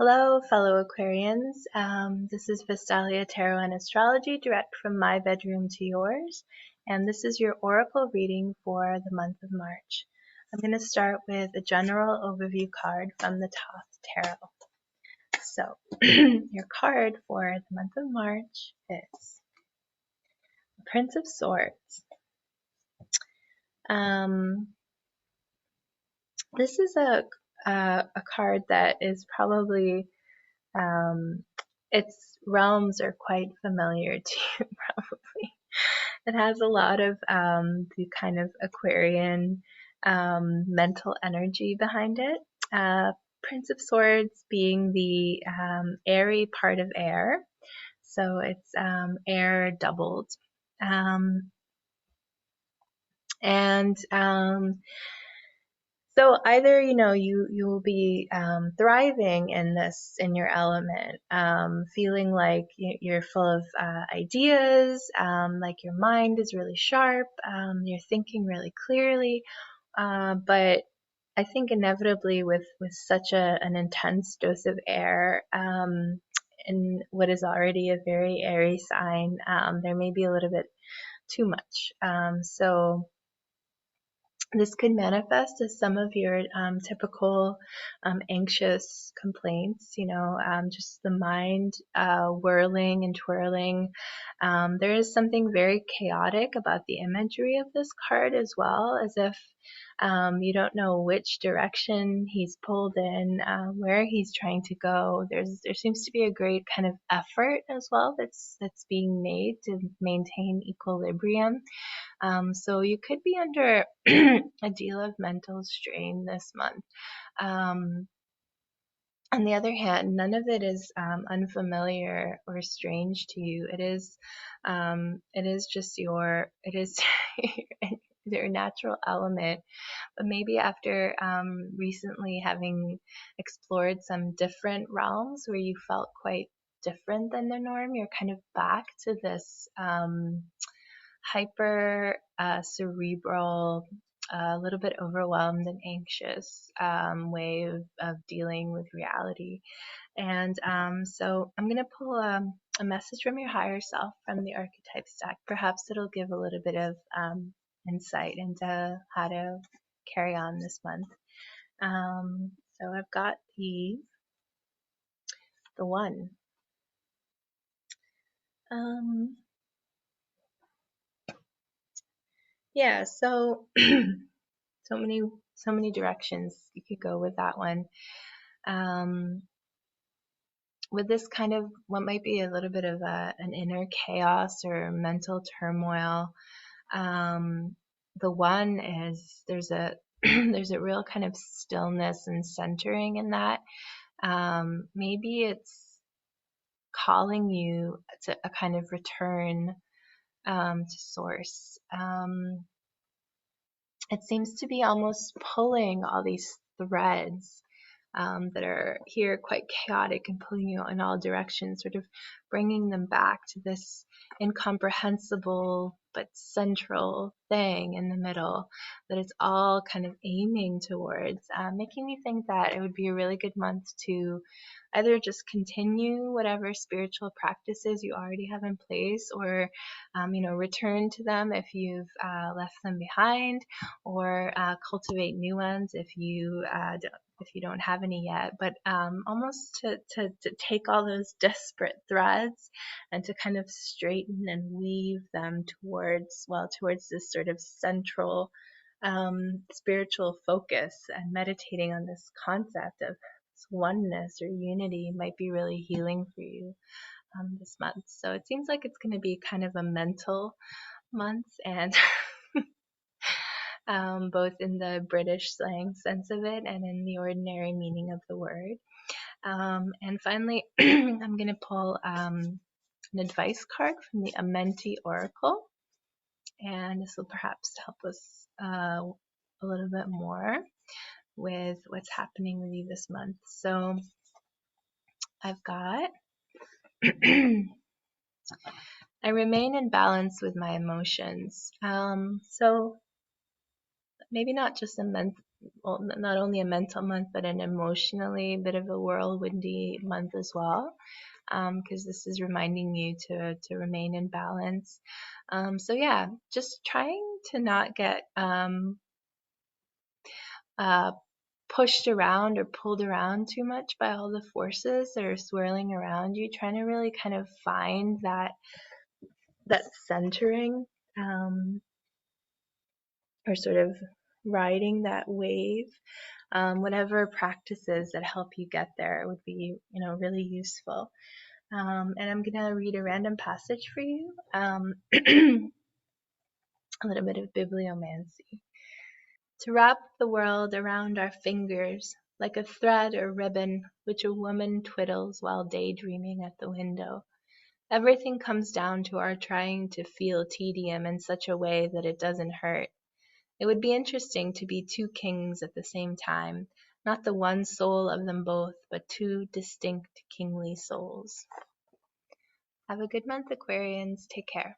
Hello, fellow Aquarians. This is Vistalia Tarot and Astrology, direct from my bedroom to yours. And this is your oracle reading for the month of March. I'm going to start with a general overview card from the Thoth Tarot. So, your card for the month of March is the Prince of Swords. This is a card that is probably its realms are quite familiar to you, probably. It has a lot of the kind of Aquarian mental energy behind it. Prince of Swords being the airy part of air, so it's air doubled. So either, you will be thriving in your element, feeling like you're full of ideas, like your mind is really sharp, you're thinking really clearly, but I think inevitably with such an intense dose of air in what is already a very airy sign, there may be a little bit too much. So this could manifest as some of your typical anxious complaints, just the mind whirling and twirling. There is something very chaotic about the imagery of this card as well, as if you don't know which direction he's pulled in, where he's trying to go. There seems to be a great kind of effort as well that's being made to maintain equilibrium. So you could be under a deal of mental strain this month. On the other hand, none of it is unfamiliar or strange to you. It is just your natural element. But maybe after recently having explored some different realms where you felt quite different than the norm, you're kind of back to this hyper cerebral, a little bit overwhelmed and anxious way of dealing with reality. And so I'm going to pull a message from your higher self from the archetype stack. Perhaps it'll give a little bit of insight into how to carry on this month. So I've got the one. Yeah, so so many directions you could go with that one. With this kind of what might be a little bit of an inner chaos or mental turmoil, the one is there's a there's a real kind of stillness and centering in that. Maybe it's calling you to a kind of return to source. It seems to be almost pulling all these threads that are here quite chaotic and pulling you in all directions, sort of bringing them back to this incomprehensible but central thing in the middle that it's all kind of aiming towards, making me think that it would be a really good month to either just continue whatever spiritual practices you already have in place, or return to them if you've left them behind, or cultivate new ones if you don't have any yet. But almost to take all those disparate threads and to kind of straighten and weave them towards this sort of central spiritual focus, and meditating on this concept of oneness or unity might be really healing for you this month. So it seems like it's going to be kind of a mental month, and both in the British slang sense of it and in the ordinary meaning of the word. And finally, I'm going to pull an advice card from the Amenti Oracle, and this will perhaps help us a little bit more with what's happening with you this month. So I've got I remain in balance with my emotions. So maybe not just a well, not only a mental month, but an emotionally bit of a whirlwindy month as well, because this is reminding you to remain in balance. So yeah, just trying to not get uh, pushed around or pulled around too much by all the forces that are swirling around you, trying to really kind of find that centering, or sort of riding that wave. Whatever practices that help you get there would be, really useful. And I'm gonna read a random passage for you. A little bit of bibliomancy. To wrap the world around our fingers, like a thread or ribbon which a woman twiddles while daydreaming at the window. Everything comes down to our trying to feel tedium in such a way that it doesn't hurt. It would be interesting to be two kings at the same time, not the one soul of them both, but two distinct kingly souls. Have a good month, Aquarians. Take care.